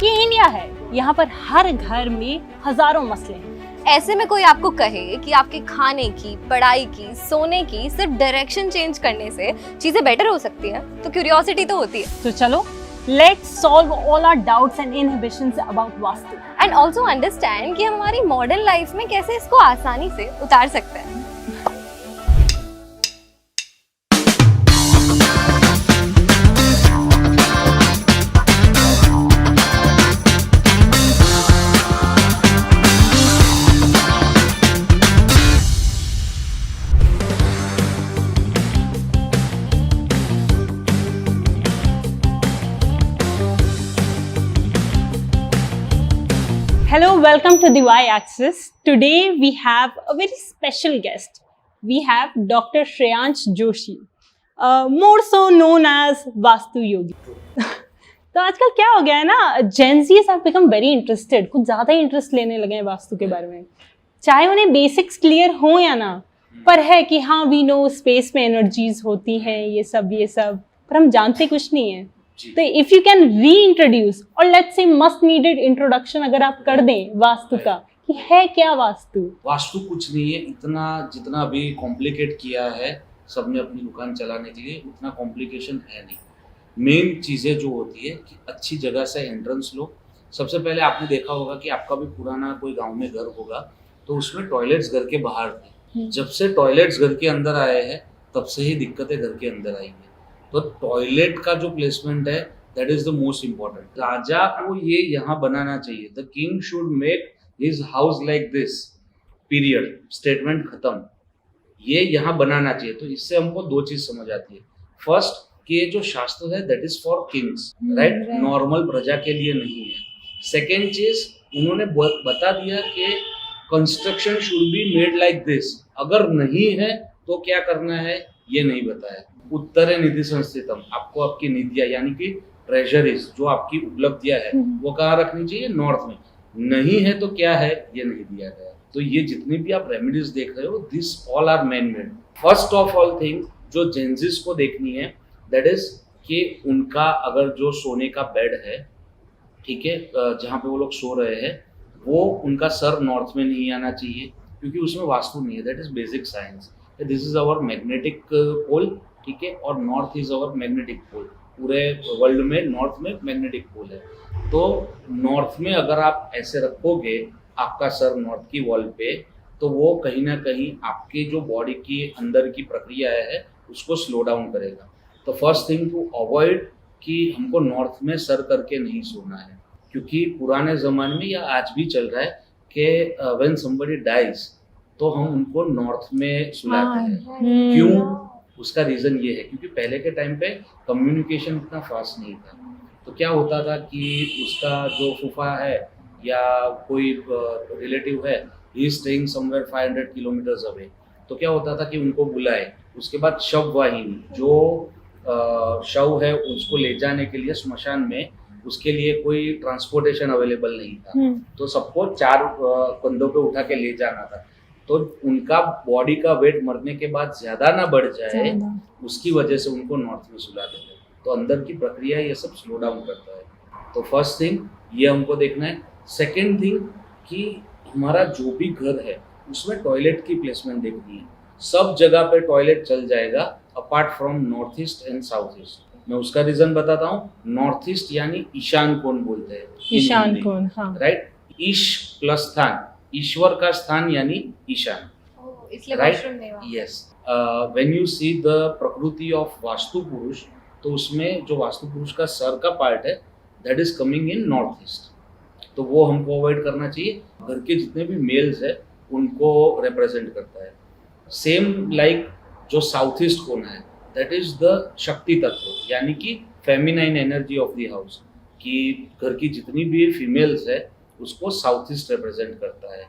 ये इंडिया है, यहाँ पर हर घर में हजारों मसले हैं। ऐसे में कोई आपको कहे कि आपके खाने की, पढ़ाई की, सोने की सिर्फ डायरेक्शन चेंज करने से चीजें बेटर हो सकती हैं, तो क्यूरियोसिटी तो होती है। तो चलो, let's solve all our doubts and inhibitions about vastu and also understand कि हम हमारी मॉडर्न लाइफ में कैसे इसको आसानी से उतार सकते हैं। Hello, welcome to the Y-Axis. Today we have a very special guest. We have Dr. Shreyansh Joshi, more so known as Vastu Yogi. तो आजकल क्या हो गया है ना, Gen Zs have become very interested. कुछ ज़्यादा ही इंटरेस्ट लेने लगे हैं वास्तु के बारे में, चाहे उन्हें बेसिक्स क्लियर हो या ना, पर है कि हाँ वी नो स्पेस में एनर्जीज होती हैं, ये सब, पर हम जानते कुछ नहीं है। तो if you can reintroduce और let's say must needed introduction अगर आप कर दें वास्तु का, कि है क्या वास्तु? वास्तु कुछ नहीं है, इतना जितना अभी कॉम्प्लिकेट किया है सबने अपनी दुकान चलाने के लिए, उतना कॉम्प्लिकेशन है नहीं। मेन चीज़ें जो होती है कि अच्छी जगह से एंट्रेंस लो। सबसे पहले आपने देखा होगा कि आपका भी पुराना कोई गांव में घर होगा तो उसमें टॉयलेट्स घर के बाहर थे। जब से टॉयलेट्स घर के अंदर आए हैं तब से ही दिक्कतें घर के अंदर आई हैं। तो टॉयलेट का जो प्लेसमेंट है that is the most important. राजा को ये यहाँ बनाना चाहिए, the king should make his house like this, period, statement खत्म। ये यहाँ बनाना चाहिए। तो इससे हमको दो चीज समझ आती है। फर्स्ट कि ये जो शास्त्र है that is for Kings, right, normal प्रजा के लिए नहीं है। सेकेंड चीज उन्होंने बता दिया कि construction should be made like this. अगर नहीं है तो क्या करना है ये नहीं बताया। उत्तरे निधि संस्थितम, आपको आपकी निधियां यानी कि ट्रेजरीज जो आपकी उपलब्धियां है वो कहाँ रखनी चाहिए? नॉर्थ में। नहीं है तो क्या है ये नहीं दिया गया। तो ये जितनी भी आप रेमेडीज देख रहे हो this all are man made. First of all thing जो जेंजिस को देखनी है दैट इज कि उनका अगर जो सोने का बेड है, ठीक है, जहाँ पे वो लोग सो रहे हैं वो उनका सर नॉर्थ में नहीं आना चाहिए, क्योंकि उसमें वास्तु नहीं है। That is basic science. This is our magnetic pole, ठीक है, और north is our magnetic pole. पूरे वर्ल्ड में नॉर्थ में मैग्नेटिक पोल है। तो नॉर्थ में अगर आप ऐसे रखोगे आपका सर नॉर्थ की वॉल पे, तो वो कहीं ना कहीं आपकी जो बॉडी की अंदर की प्रक्रिया है उसको स्लो डाउन करेगा। तो फर्स्ट थिंग टू अवॉइड कि हमको नॉर्थ में सर करके नहीं सोना है, क्योंकि पुराने ज़माने में या आज भी चल रहा है कि व्हेन समबडी डाइज तो हम उनको नॉर्थ में सुलाते हैं। क्यों? उसका रीज़न ये है क्योंकि पहले के टाइम पे कम्युनिकेशन इतना फास्ट नहीं था। तो क्या होता था कि उसका जो फूफा है या कोई रिलेटिव है, he is staying somewhere 500 kilometres away, तो क्या होता था कि उनको बुलाए। उसके बाद शव वाहिनी, जो शव है उसको ले जाने के लिए स्मशान में, उसके लिए कोई ट्रांसपोर्टेशन अवेलेबल नहीं था। तो सबको 4 कंधों पे उठा के ले जाना था। तो उनका बॉडी का वेट मरने के बाद ज्यादा ना बढ़ जाए, उसकी वजह से उनको नॉर्थ में सुला देते हैं। तो अंदर की प्रक्रिया ये सब स्लो डाउन करता है। तो फर्स्ट थिंग ये हमको देखना है। सेकेंड थिंग कि हमारा जो भी घर है उसमें टॉयलेट की प्लेसमेंट देखनी है। सब जगह पे टॉयलेट चल जाएगा apart from north east and south east. मैं उसका रीजन बताता हूँ। नॉर्थ ईस्ट यानी ईशान कोण बोलते हैं, ईशान कोण, हाँ, राइट। ईश प्लस स्थान, ईश्वर का स्थान यानी ईशान, right, yes. When you see the प्रकृति ऑफ वास्तु पुरुष, तो उसमें जो वास्तु पुरुष का सर का पार्ट है that is coming in north east. तो वो हमको अवॉइड करना चाहिए। घर के जितने भी मेल्स है उनको रिप्रेजेंट करता है। सेम लाइक जो साउथ ईस्ट कोना है दैट इज द शक्ति तत्व, यानी कि feminine energy of the house. कि घर की जितनी भी फीमेल्स है उसको साउथ ईस्ट रिप्रेजेंट करता है।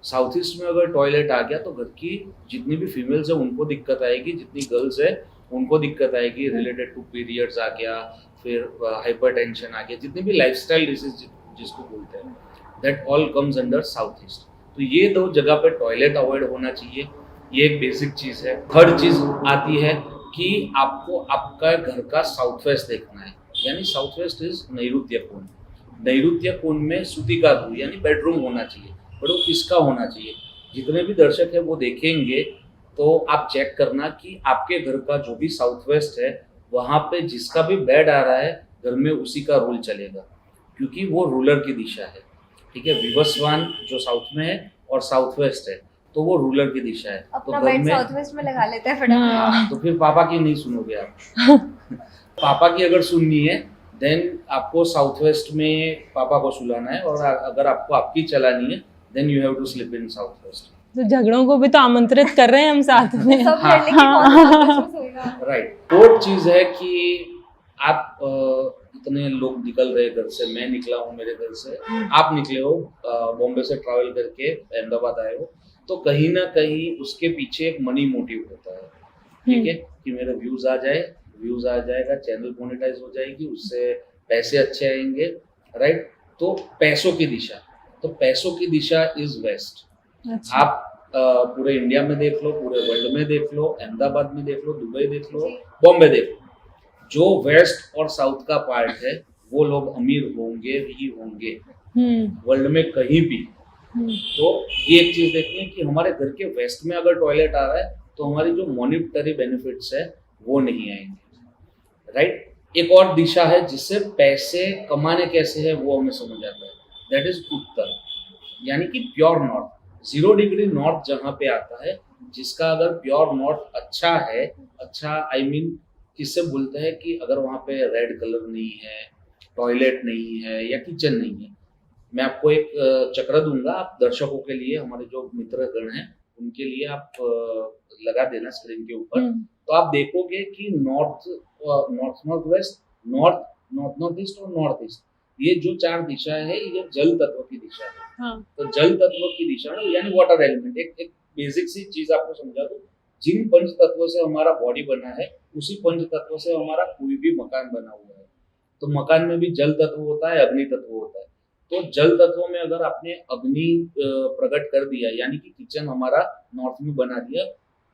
साउथ ईस्ट में अगर टॉयलेट आ गया तो घर की जितनी भी फीमेल्स है उनको दिक्कत आएगी, जितनी गर्ल्स है उनको दिक्कत आएगी। रिलेटेड टू पीरियड्स आ गया, फिर हाइपरटेंशन आ गया, जितनी भी लाइफस्टाइल डिसीज जिसको बोलते हैं, that all comes under south east. तो ये 2 जगह पे टॉयलेट अवॉइड होना चाहिए। ये एक बेसिक चीज़ है। थर्ड चीज़ आती है कि आपको आपका घर का साउथ वेस्ट देखना है, यानी साउथ वेस्ट इज नैऋत्य कोण। नैऋत्य कोण में सूतिका गृह यानी बेडरूम होना चाहिए, बट वो किसका होना चाहिए? जितने भी दर्शक है वो देखेंगे तो आप चेक करना कि आपके घर का जो भी साउथ वेस्ट है वहाँ पे जिसका भी बेड आ रहा है घर में उसी का रूल चलेगा, क्योंकि वो रूलर की दिशा है। ठीक है, विवस्वान जो साउथ में है और साउथ वेस्ट है तो वो रूलर की दिशा है। तो अपना घर बेड में साउथ वेस्ट में लगा लेते हैं फटाफट। तो फिर पापा की नहीं सुनोगे आप। पापा की अगर सुननी है देन आपको साउथ वेस्ट में पापा को सुलाना है, और अगर आपको आपकी चलानी है then you have to sleep in south west. तो झगड़ों को भी तो आमंत्रित कर रहे हैं हम साथ में। सब लड़ने की कौन सोएगा। राइट। तो चीज है कि आप इतने लोग निकल रहे घर से, मैं निकला हूँ मेरे घर से, आप निकले हो बॉम्बे से ट्रैवल करके अहमदाबाद आए हो, तो कहीं ना कहीं उसके पीछे एक मनी मोटिव होता है। ठीक है, कि मेरे व्यूज आ जाएगा, चैनल मोनेटाइज हो जाएगी, उससे पैसे अच्छे आएंगे। राइट। तो पैसों की दिशा इज वेस्ट। अच्छा। आप पूरे इंडिया में देख लो, पूरे वर्ल्ड में देख लो, अहमदाबाद में देख लो, दुबई देख लो, बॉम्बे देख लो, जो वेस्ट और साउथ का पार्ट है वो लोग अमीर होंगे ही होंगे वर्ल्ड में कहीं भी। तो ये एक चीज देखनी है कि हमारे घर के वेस्ट में अगर टॉयलेट आ रहा है तो हमारी जो मॉनिटरी बेनिफिट्स है वो नहीं आएंगे। राइट। एक और दिशा है जिससे पैसे कमाने कैसे है वो हमें समझ आता है, दैट इज उत्तर, यानी कि प्योर नॉर्थ। 0 डिग्री नॉर्थ जहाँ पे आता है, जिसका अगर प्योर नॉर्थ अच्छा है, अच्छा आई मीन किससे बोलते हैं कि अगर वहाँ पे रेड कलर नहीं है, टॉयलेट नहीं है या किचन नहीं है। मैं आपको एक चक्र दूंगा, आप दर्शकों के लिए, हमारे जो मित्रगण हैं उनके लिए आप लगा देना स्क्रीन के ऊपर, तो आप देखोगे कि नॉर्थ वेस्ट, नॉर्थ ईस्ट और नॉर्थ ईस्ट, ये जो 4 दिशा है ये जल तत्व की दिशा है। हाँ। तो जल तत्व की दिशा में यानी वाटर एलिमेंट, एक बेसिक सी चीज आपको समझा दूं, जिन पंच तत्वों से हमारा बॉडी बना है उसी पंच तत्वों से हमारा कोई भी मकान बना हुआ है। तो मकान में भी जल तत्व होता है, अग्नि तत्व होता है। तो जल तत्वों में अगर आपने अग्नि प्रकट कर दिया, यानी कि किचन हमारा नॉर्थ में बना दिया,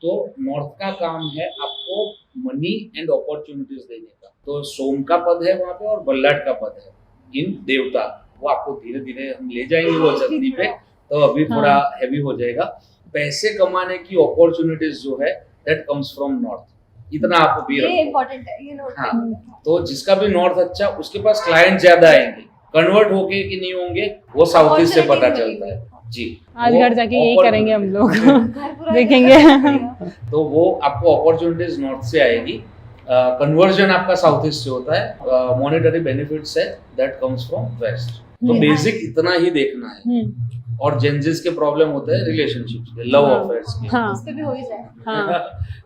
तो नॉर्थ का काम है आपको मनी एंड अपॉर्चुनिटीज देने का। तो सोम का पद है वहां पे और बल्लाट का पद है इन देवता, वो आपको धीरे धीरे हम ले जाएंगे वो जर्नी पे, तो अभी थोड़ा हैवी हो जाएगा। पैसे कमाने की अपॉर्चुनिटीज जो है दैट कम्स फ्रॉम नॉर्थ, इतना आप भी ये इम्पोर्टेंट है, ये नोट हाँ। तो जिसका भी नॉर्थ अच्छा, उसके पास क्लाइंट ज्यादा आएंगे, कन्वर्ट होके कि नहीं होंगे वो साउथ ईस्ट से पता चलता है जी। आज घर जाके यही करेंगे हम लोग। पूरा देखेंगे। तो वो आपको अपॉर्चुनिटीज नॉर्थ से आएगी, कन्वर्जन आपका साउथ ईस्ट से होता है, मॉनेटरी बेनिफिट्स है दैट कम्स फ्रॉम वेस्ट। तो बेसिक इतना ही देखना है। और जेंजिस के प्रॉब्लम होते हैं रिलेशनशिप्स के, लव अफेयर्स के, उस पे भी हो ही जाए।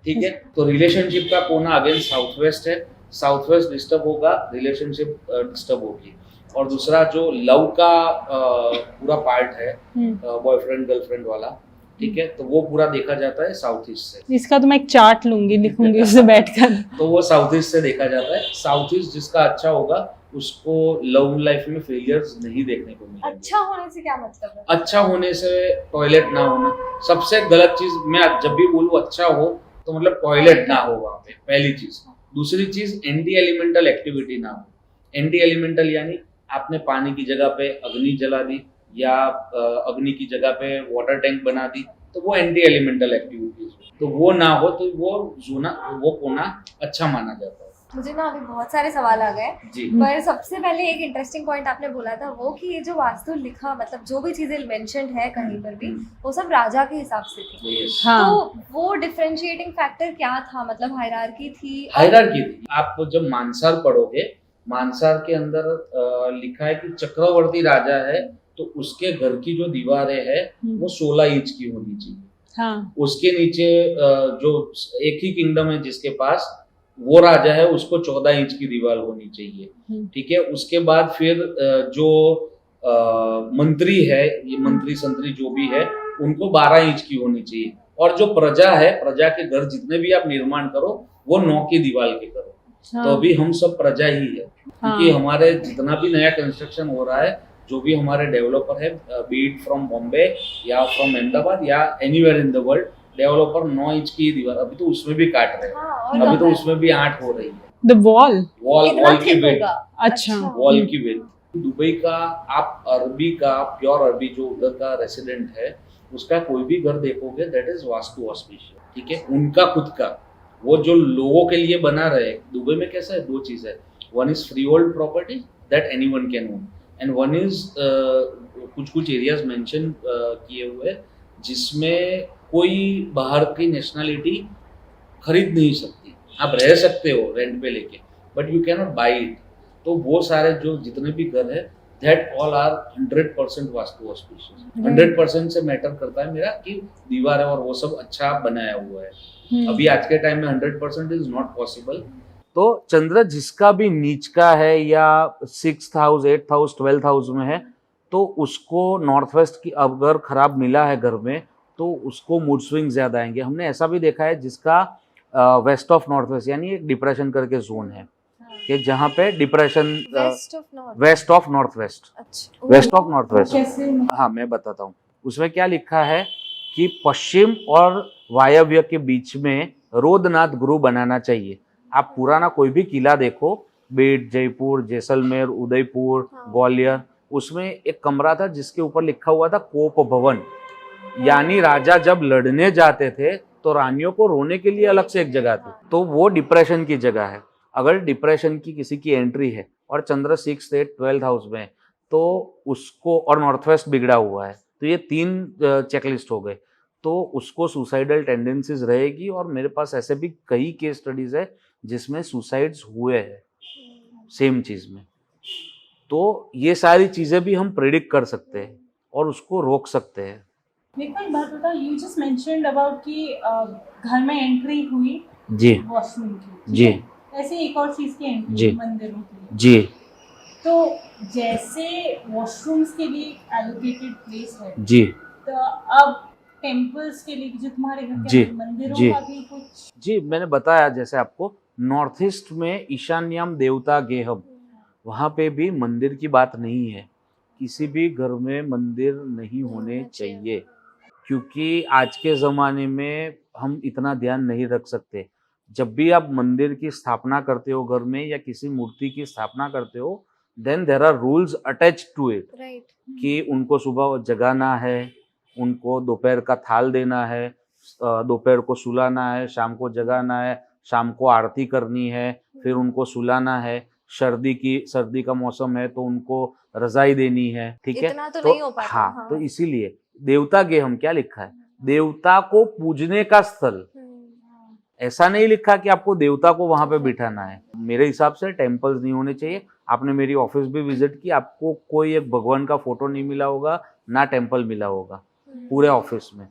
ठीक है। तो रिलेशनशिप का कोना अगेन साउथ वेस्ट है, साउथ वेस्ट डिस्टर्ब होगा, रिलेशनशिप डिस्टर्ब होगी। और दूसरा जो लव का पूरा पार्ट है, बॉयफ्रेंड गर्लफ्रेंड वाला, ठीक है, तो वो पूरा देखा जाता है साउथ ईस्ट से। इसका तो मैं एक चार्ट लूंगी, लिखूंगी उसे बैठकर। तो वो साउथ ईस्ट से देखा जाता है। साउथ ईस्ट जिसका अच्छा होगा उसको लव लाइफ में फेलियर्स नहीं देखने को मिलेंगे। अच्छा होने से क्या मतलब है? अच्छा होने से टॉयलेट ना होना सबसे गलत चीज। मैं जब भी बोलूँ अच्छा हो तो मतलब टॉयलेट ना हो वहाँ पे, पहली चीज। दूसरी चीज एंटी एलिमेंटल एक्टिविटी ना हो। एंटी एलिमेंटल यानी आपने पानी की जगह पे अग्नि जला दी या अग्नि की जगह पे वाटर टैंक बना दी, तो वो एंटी एलिमेंटल एक्टिविटीज, तो वो ना हो तो वो कोना अच्छा माना जाता है। मुझे ना अभी बहुत सारे सवाल आ गए जी। पर सबसे पहले एक इंटरेस्टिंग पॉइंट आपने बोला था वो कि ये जो वास्तु लिखा, मतलब जो भी चीजें मेंशन्ड है कहीं पर भी, वो सब राजा के हिसाब से थी। Yes. हाँ। तो वो डिफरेंशिएटिंग फैक्टर क्या था? मतलब हायरार्की थी? हायरार्की थी। आप जब मानसार पढ़ोगे, मानसार के अंदर लिखा है कि चक्रवर्ती राजा है तो उसके घर की जो दीवारें है वो 16 इंच की होनी चाहिए। हाँ। उसके नीचे जो एक ही किंगडम है जिसके पास वो राजा है उसको 14 इंच की दीवार होनी चाहिए। ठीक है। उसके बाद फिर जो मंत्री है, ये मंत्री संतरी जो भी है, उनको 12 इंच की होनी चाहिए। और जो प्रजा है, प्रजा के घर जितने भी आप निर्माण करो वो 9 की दीवार के करो। हाँ। तो अभी हम सब प्रजा ही है, क्योंकि हमारे जितना भी नया कंस्ट्रक्शन हो रहा है, जो भी हमारे डेवलपर है, बीट फ्रॉम बॉम्बे या फ्रॉम अहमदाबाद या anywhere in the world, developer 9 inch की दीवार, अभी तो उसमें भी काट रहे हैं। हाँ, अभी तो उसमें भी 8 हो रही है। द वॉल वॉल की वेट, अच्छा वॉल की वेट दुबई का आप अरबी का प्योर अरबी जो उधर का रेसिडेंट है उसका कोई भी घर देखोगे दैट इज वास्तु ऑस्पिशियस, ठीक है, उनका खुद का, वो जो लोगों के लिए बना रहे। दुबई में कैसा है, दो चीज है, one is free hold property that anyone can own and one is कुछ कुछ एरियाज मेंशन किए हुए जिसमें कोई बाहर की नेशनलिटी खरीद नहीं सकती, आप रह सकते हो रेंट पे लेके but you can not buy it. तो वो सारे जो जितने भी घर है that all are 100% vastu auspicious. 100% से मैटर करता है मेरा कि दीवार है और वो सब अच्छा बनाया हुआ है। अभी आज के टाइम में 100% इज नॉट पॉसिबल। तो चंद्र जिसका भी नीच का है या 6th house 8th house 12th house में है तो उसको नॉर्थ वेस्ट की अगर खराब मिला है घर में तो उसको मूड स्विंग ज्यादा आएंगे। हमने ऐसा भी देखा है जिसका वेस्ट ऑफ नॉर्थ वेस्ट यानी एक डिप्रेशन करके जोन है कि जहाँ पे depression west of north west, west of north west, हाँ मैं बताता हूँ। उसमें क्या लिखा है कि पश्चिम और वायव्य के बीच में रोदनाथ गुरु बनाना चाहिए। आप पुराना कोई भी किला देखो, बेट, जयपुर, जैसलमेर, उदयपुर, ग्वालियर, उसमें एक कमरा था जिसके ऊपर लिखा हुआ था कोप भवन, यानी राजा जब लड़ने जाते थे तो रानियों को रोने के लिए अलग से एक जगह थी। तो वो डिप्रेशन की जगह है। अगर डिप्रेशन की किसी की एंट्री है और चंद्र 6th 8th 12th हाउस में तो उसको, और नॉर्थ वेस्ट बिगड़ा हुआ है, तो ये 3 चेकलिस्ट हो गए, तो उसको सुसाइडल टेंडेंसीज रहेगी। और मेरे पास ऐसे भी कई केस स्टडीज है जिसमें सुसाइड्स हुए हैं सेम चीज में। तो ये सारी चीजें भी हम प्रेडिक्ट कर सकते हैं और उसको रोक सकते हैं। मेरे को एक बात बता, यू जस्ट मेंशन्ड अबाउट कि घर में एंट्री हुई जी वॉशरूम की, जी, ऐसे एक और चीज की एंट्री जी मंदिरों की जी। तो जैसे वॉशरूम्स के लिए एलोकेटेड प्लेस है जी तो अब टेम्पल्स के लिए जो तुम्हारे घर जी, के मंदिरों जी। का भी कुछ जी मैंने बताया जैसे आपको, नॉर्थ ईस्ट में ईशान्यम देवता गेहम, वहाँ पे भी मंदिर की बात नहीं है। किसी भी घर में मंदिर नहीं होने चाहिए क्योंकि आज के ज़माने में हम इतना ध्यान नहीं रख सकते। जब भी आप मंदिर की स्थापना करते हो घर में या किसी मूर्ति की स्थापना करते हो then there are rules attached to it, कि उनको सुबह जगाना है, उनको दोपहर का थाल देना है, दोपहर को सुलाना है, शाम को जगाना है, शाम को आरती करनी है, फिर उनको सुलाना है। सर्दी का मौसम है तो उनको रजाई देनी है, ठीक है। इतना तो नहीं हो पाता, हाँ, तो इसीलिए देवता गेहम क्या लिखा है, देवता को पूजने का स्थल, ऐसा नहीं लिखा कि आपको देवता को वहां पे बिठाना है। मेरे हिसाब से टेम्पल्स नहीं होने चाहिए। आपने मेरी ऑफिस भी विजिट की, आपको कोई एक भगवान का फोटो नहीं मिला होगा, ना टेम्पल मिला होगा पूरे ऑफिस में,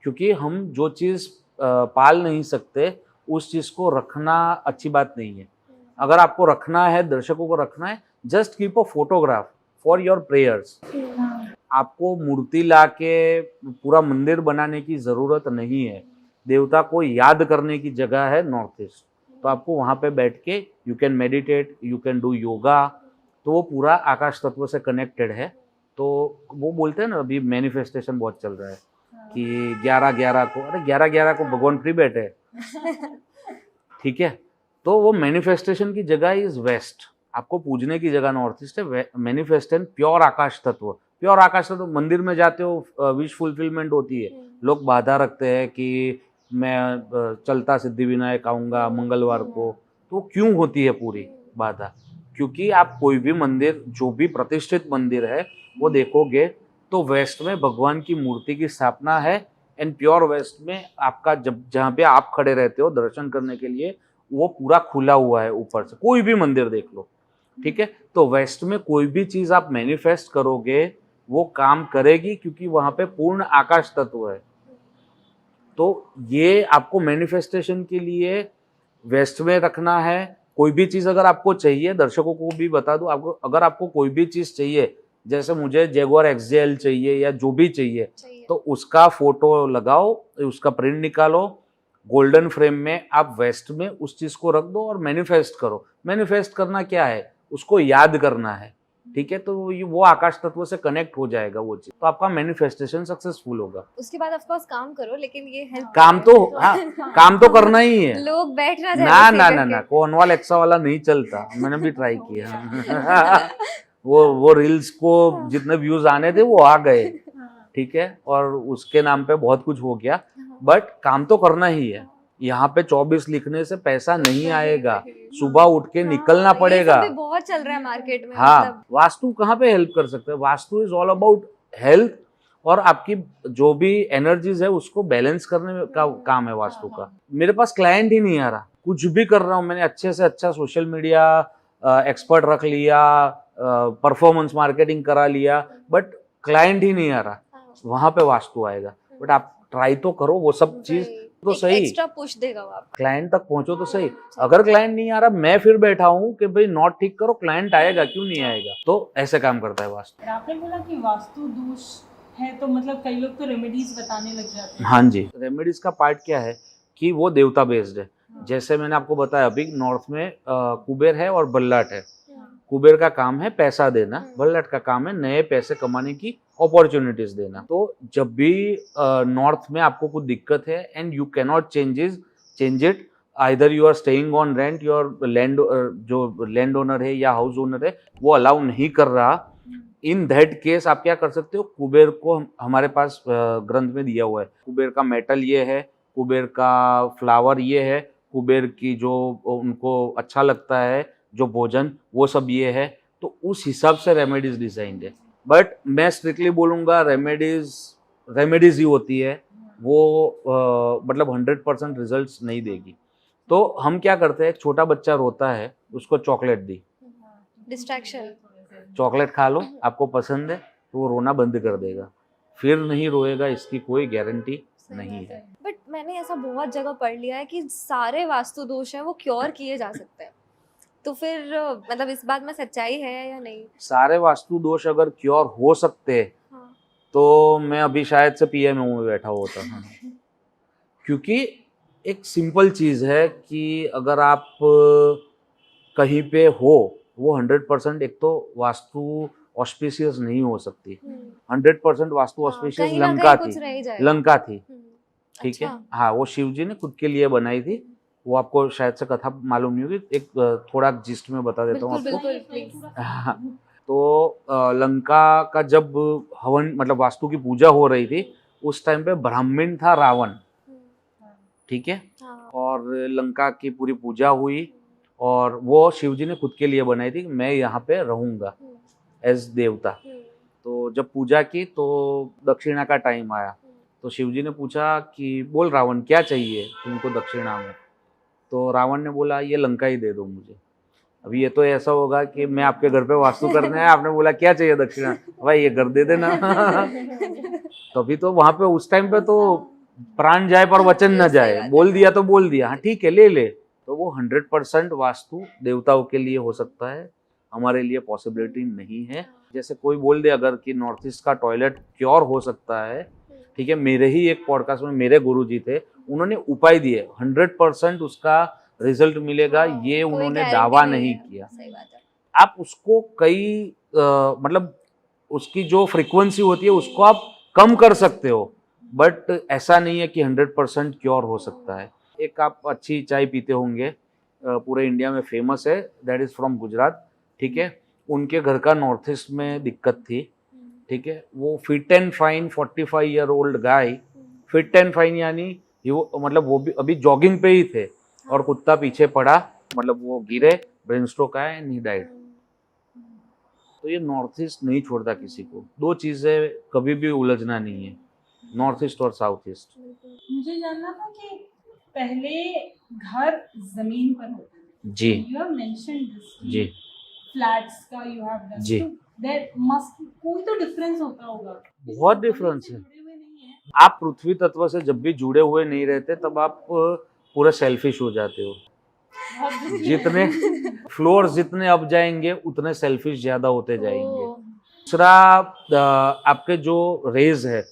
क्योंकि हम जो चीज पाल नहीं सकते उस चीज को रखना अच्छी बात नहीं है। अगर आपको रखना है, दर्शकों को रखना है, just keep a photograph for your prayers. आपको मूर्ति लाके पूरा मंदिर बनाने की जरूरत नहीं है। देवता को याद करने की जगह है नॉर्थ ईस्ट, तो आपको वहाँ पे बैठ के you can meditate, you can do yoga. तो वो पूरा आकाश तत्व से कनेक्टेड है। तो वो बोलते हैं ना, अभी मैनिफेस्टेशन बहुत चल रहा है कि 11/11 को, अरे 11/11 को भगवान फ्री बैठे हैं ठीक है। तो वो मैनिफेस्टेशन की जगह इज वेस्ट, आपको पूजने की जगह नॉर्थ ईस्ट है। मैनिफेस्टेशन प्योर आकाश तत्व, प्योर आकाश तत्व। मंदिर में जाते हो विश फुलफिलमेंट होती है, लोग बाधा रखते हैं कि मैं चलता सिद्धि विनायक आऊँगा मंगलवार को, तो क्यों होती है पूरी बाधा? क्योंकि आप कोई भी मंदिर, जो भी प्रतिष्ठित मंदिर है वो देखोगे तो वेस्ट में भगवान की मूर्ति की स्थापना है। एंड प्योर वेस्ट में आपका जहाँ पे आप खड़े रहते हो दर्शन करने के लिए, वो पूरा खुला हुआ है ऊपर से। कोई भी मंदिर देख लो, ठीक है। तो वेस्ट में कोई भी चीज आप मैनिफेस्ट करोगे वो काम करेगी, क्योंकि वहां पे पूर्ण आकाश तत्व है। तो ये आपको मैनिफेस्टेशन के लिए वेस्ट में रखना है। कोई भी चीज अगर आपको चाहिए, दर्शकों को भी बता दूं, आपको अगर आपको कोई भी चीज चाहिए, जैसे मुझे जैगुआर XJL चाहिए या जो भी चाहिए, तो उसका फोटो लगाओ, उसका प्रिंट निकालो, गोल्डन फ्रेम में आप वेस्ट में उस चीज को रख दो और मैनिफेस्ट करो। मैनिफेस्ट करना क्या है, उसको याद करना है, ठीक है। तो वो आकाश तत्व से कनेक्ट हो जाएगा वो चीज, तो आपका मैनिफेस्टेशन सक्सेसफुल होगा। उसके बाद ऑफ कोर्स काम करो, लेकिन ये हेल्प काम तो हाँ, काम तो करना ही है। लोग बैठ ना ना ना ना ना, कौन वाला एक्सा वाला नहीं चलता, मैंने भी ट्राई किया वो रील्स को जितने व्यूज आने थे वो आ गए, ठीक है, और उसके नाम पे बहुत कुछ हो गया, बट काम तो करना ही है। यहाँ पे 24 लिखने से पैसा नहीं आएगा, सुबह उठ के निकलना पड़ेगा। ये सब भी बहुत चल रहा है मार्केट में। हाँ, मतलब वास्तु कहाँ पे हेल्प कर सकते हैं? Vastu is all about health, और आपकी जो भी एनर्जीज है उसको बैलेंस करने का काम है वास्तु का। मेरे पास क्लाइंट ही नहीं आ रहा, कुछ भी कर रहा हूँ, मैंने अच्छे से अच्छा सोशल मीडिया एक्सपर्ट रख लिया, परफॉर्मेंस मार्केटिंग करा लिया, बट क्लाइंट ही नहीं आ रहा। वहां पे वास्तु आएगा, बट आप ट्राई तो करो, वो सब चीज तो सही, एक्स्ट्रा पुश देगा वो आपको। क्लाइंट तक पहुंचो तो सही। अगर क्लाइंट नहीं आ रहा, मैं फिर बैठा हूँ कि भाई नॉट ठीक करो, क्लाइंट आएगा, क्यों नहीं आएगा? तो ऐसे काम करता है वास्तु। और आपने बोला कि वास्तु दोष है, तो मतलब कई लोग तो रेमेडीज बताने लग जाते हैं। हाँ जी, रेमेडीज का पार्ट क्या है कि वो देवता बेस्ड है। जैसे मैंने आपको बताया, अभी नॉर्थ में कुबेर है और बल्लाट है। कुबेर का काम है पैसा देना, बल्लाट का काम है नए पैसे कमाने की अपॉर्चुनिटीज देना। तो जब भी नॉर्थ में आपको कुछ दिक्कत है and you cannot change it, either you are staying on rent, your land, जो लैंड ओनर है या हाउस ओनर है वो अलाउ नहीं कर रहा, इन दैट केस आप क्या कर सकते हो? कुबेर को हमारे पास ग्रंथ में दिया हुआ है, कुबेर का मेटल ये है, कुबेर का फ्लावर ये है, कुबेर की जो उनको अच्छा लगता है जो भोजन वो सब ये है। तो उस हिसाब से रेमेडीज डिजाइंड है। बट मैं स्ट्रिक्टली बोलूँगा रेमेडीज ही होती है, वो मतलब 100% रिजल्ट्स नहीं देगी। तो हम क्या करते हैं, छोटा बच्चा रोता है उसको चॉकलेट दी, डिस्ट्रैक्शन। चॉकलेट खा लो, आपको पसंद है तो वो रोना बंद कर देगा, फिर नहीं रोएगा, इसकी कोई गारंटी नहीं है। बट मैंने ऐसा बहुत जगह पढ़ लिया है कि सारे वास्तु दोष हैं वो क्योर किए जा सकते हैं, तो फिर मतलब इस बात में सच्चाई है या नहीं? सारे वास्तु दोष अगर क्योर हो सकते हैं हाँ। तो मैं अभी शायद से पीएमओ में बैठा होता। क्योंकि एक सिंपल चीज है कि अगर आप कहीं पे हो, वो 100% एक तो वास्तु ऑस्पिशियस नहीं हो सकती। 100% वास्तु ऑस्पिशियस कहीं ना लंका कहीं कुछ रह ही थी, जाएगा। लंका थी, ठीक है। अच्छा। हाँ, वो शिव जी ने खुद के लिए बनाई थी। वो आपको शायद से कथा मालूम नहीं होगी, एक थोड़ा जिस्ट में बता देता हूँ बिल्कुल आपको। बिल्कुल प्लीज। हाँ, तो लंका का जब हवन मतलब वास्तु की पूजा हो रही थी, उस टाइम पे ब्राह्मण था रावण, ठीक है। हाँ। और लंका की पूरी पूजा हुई, और वो शिव जी ने खुद के लिए बनाई थी, मैं यहाँ पे रहूँगा एज देवता। तो जब पूजा की तो दक्षिणा का टाइम आया, तो शिव जी ने पूछा कि बोल रावण क्या चाहिए तुमको दक्षिणा में? तो रावण ने बोला ये लंका ही दे दो मुझे। अभी ये तो ऐसा होगा कि मैं आपके घर पे वास्तु करने आया, आपने बोला क्या चाहिए दक्षिणा, भाई ये घर दे देना। तभी तो वहां पे उस टाइम पे तो प्राण जाए पर वचन न जाए, बोल दिया तो बोल दिया, हाँ ठीक है ले ले। तो वो 100% वास्तु देवताओं के लिए हो सकता है, हमारे लिए पॉसिबिलिटी नहीं है। जैसे कोई बोल दे अगर कि नॉर्थ ईस्ट का टॉयलेट क्योर हो सकता है, ठीक है, मेरे ही एक पॉडकास्ट में मेरे गुरुजी थे, उन्होंने उपाय दिए, 100% उसका रिजल्ट मिलेगा, ये कोई उन्होंने guarantee दावा नहीं नहीं है। किया। सही बात है। आप उसको कई मतलब उसकी जो फ्रीक्वेंसी होती है उसको आप कम कर सकते हो, बट ऐसा नहीं है कि 100% क्योर हो सकता है। एक आप अच्छी चाय पीते होंगे, पूरे इंडिया में फेमस है, दैट इज फ्रॉम गुजरात, ठीक है। उनके घर का नॉर्थ ईस्ट में दिक्कत थी, ठीक है। वो fit and fine 45 year old guy, fit and fine यानी मतलब वो भी अभी जॉगिंग पे ही थे, और कुत्ता पीछे पड़ा, मतलब वो गिरे, ब्रेन स्ट्रोक आया एंड ही डाइड। तो ये नॉर्थ ईस्ट नहीं छोड़ता किसी को। दो चीजें कभी भी उलझना नहीं है, नॉर्थ ईस्ट और साउथ ईस्ट। मुझे जानना था कि पहले घर जमीन पर होते थे, जी यू हैव मेंशन्ड दिस, जी फ्लैट्स का यू हैव डन, जी। देयर मस्ट कोई तो डिफरेंस होता होगा। बहुत डिफरेंस है। जुड़े हुए नहीं है। आप पृथ्वी तत्व से जब भी जुड़े हुए नहीं रहते तब आप पूरा सेल्फिश हो जाते हो। जितने फ्लोर जितने अप जाएंगे उतने सेल्फिश ज्यादा होते जाएंगे। दूसरा आपके जो रेज है,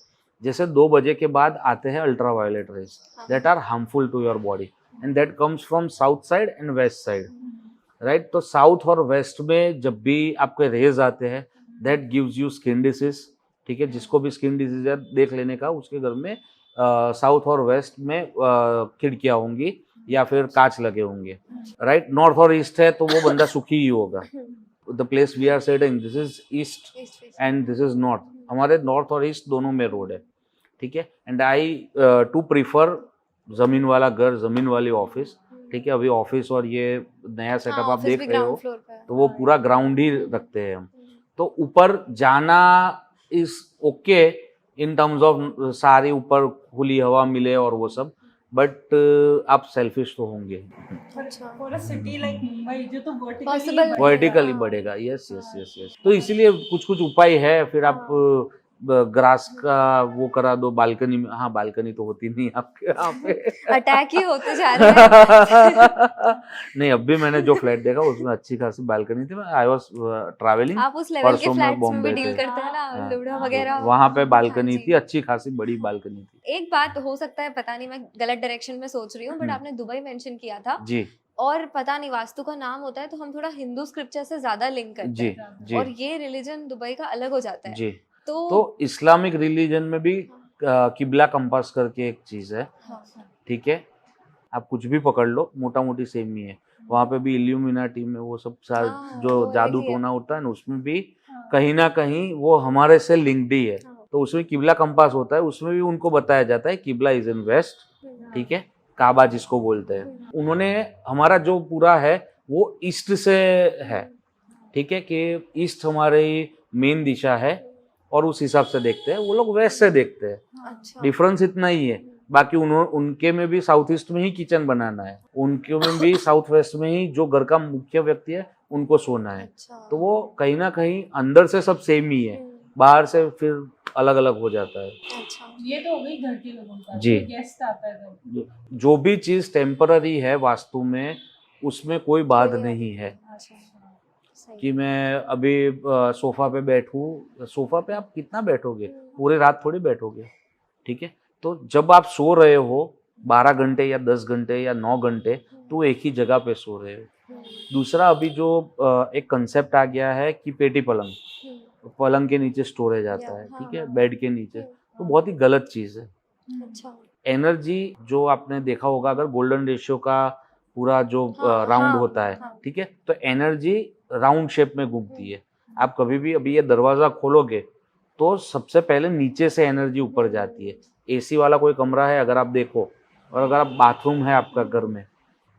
जैसे 2 बजे के बाद आते हैं ultraviolet rays, that are harmful to your body and that comes from south side and west side, right. तो साउथ और वेस्ट में जब भी आपके रेज आते हैं that gives you skin disease, ठीक है। जिसको भी स्किन डिजीज है देख लेने का, उसके घर में साउथ और वेस्ट में खिड़कियाँ होंगी या फिर कांच लगे होंगे, राइट। नॉर्थ और ईस्ट है तो वो बंदा सुखी ही होगा। The place we are setting, this is east and this is north. हमारे नॉर्थ और ईस्ट दोनों में रोड है, ठीक है। एंड आई टू प्रीफर जमीन वाला घर, जमीन वाली ऑफिस, ठीक है। अभी ऑफिस और ये नया सेटअप आप देख रहे हो, तो वो पूरा ग्राउंड ही रखते हैं हम। तो ऊपर जाना is okay in terms of सारी ऊपर खुली हवा मिले और वो सब, बट आप सेल्फिश तो होंगे। For a city like Mumbai, जो तो Possible- वर्टिकली बढ़ेगा, यस यस यस यस। तो इसीलिए कुछ कुछ उपाय है। फिर आप ग्रास का वो करा दो बालकनी में। हाँ, बालकनी तो होती नहीं आपके यहाँ पे। अटैक ही होते जा रहे हैं। नहीं, अब भी मैंने जो फ्लैट देखा उसमें अच्छी खासी बालकनी थी। आई वाज ट्रैवलिंग, आप उस लेवल के परसों में फ्लैट्स में बॉम्बे भी डील थे। करते हैं ना, हाँ, लुड़ा वगैरह। वहाँ पे बालकनी हाँ जी। थी, अच्छी खासी बड़ी बालकनी थी। एक बात हो सकता है, पता नहीं मैं गलत डायरेक्शन में सोच रही हूँ, बट हम्म। आपने दुबई मेंशन किया था, जी और पता नहीं वास्तु का नाम होता है तो हम थोड़ा हिंदू स्क्रिप्चर से ज्यादा लिंक करते जी हैं, जी और ये रिलीजन दुबई का अलग हो जाता है। जी। तो तो इस्लामिक रिलीजन में भी किबला कंपास करके एक चीज है, हाँ, ठीक है। आप कुछ भी पकड़ लो, मोटा मोटी सेम ही है। वहाँ पे भी इल्यूमिनाटी में वो सब सारे हाँ, जो वो जादू अलग ही है। टोना होता है ना, उसमें भी कहीं ना कहीं वो हमारे से लिंक्ड ही है। हाँ। तो उसमें किबला कंपास होता है, उसमें भी उनको बताया जाता है किबला इज इन वेस्ट, ठीक है। काबा जिसको बोलते हैं, उन्होंने हमारा जो पूरा है वो ईस्ट से है, ठीक है, कि ईस्ट हमारी मेन दिशा है और उस हिसाब से देखते हैं। वो लोग वेस्ट से देखते हैं, अच्छा। डिफरेंस इतना ही है। बाकी उनके में भी साउथ ईस्ट में ही किचन बनाना है, उनके में भी साउथ वेस्ट में ही जो घर का मुख्य व्यक्ति है उनको सोना है। अच्छा। तो वो कहीं ना कहीं अंदर से सब सेम ही है, बाहर से फिर अलग अलग हो जाता है। अच्छा। ये तो हो गई घर के लोगों का। जी। गेस्ट आता है तो जो भी चीज टेम्पररी है वास्तु में, उसमें कोई बात कोई नहीं है। अच्छा सही। कि मैं अभी सोफा पे बैठूं, सोफा पे आप कितना बैठोगे, पूरी रात थोड़ी बैठोगे, ठीक है। तो जब आप सो रहे हो 12 घंटे या 10 घंटे या 9 घंटे, तो एक ही जगह पे सो रहे हो। दूसरा, अभी जो एक कंसेप्ट आ गया है कि पेटी पलंग, पलंग के नीचे स्टोरेज आता है, ठीक है, बेड के नीचे, तो बहुत ही गलत चीज़ है। अच्छा। एनर्जी जो आपने देखा होगा, अगर गोल्डन रेशियो का पूरा जो हाँ, राउंड हाँ, होता है, हाँ। ठीक है, तो एनर्जी राउंड शेप में घूमती है। आप कभी भी अभी ये दरवाजा खोलोगे तो सबसे पहले नीचे से एनर्जी ऊपर जाती है। एसी वाला कोई कमरा है अगर आप देखो, और अगर आप बाथरूम है आपका घर में,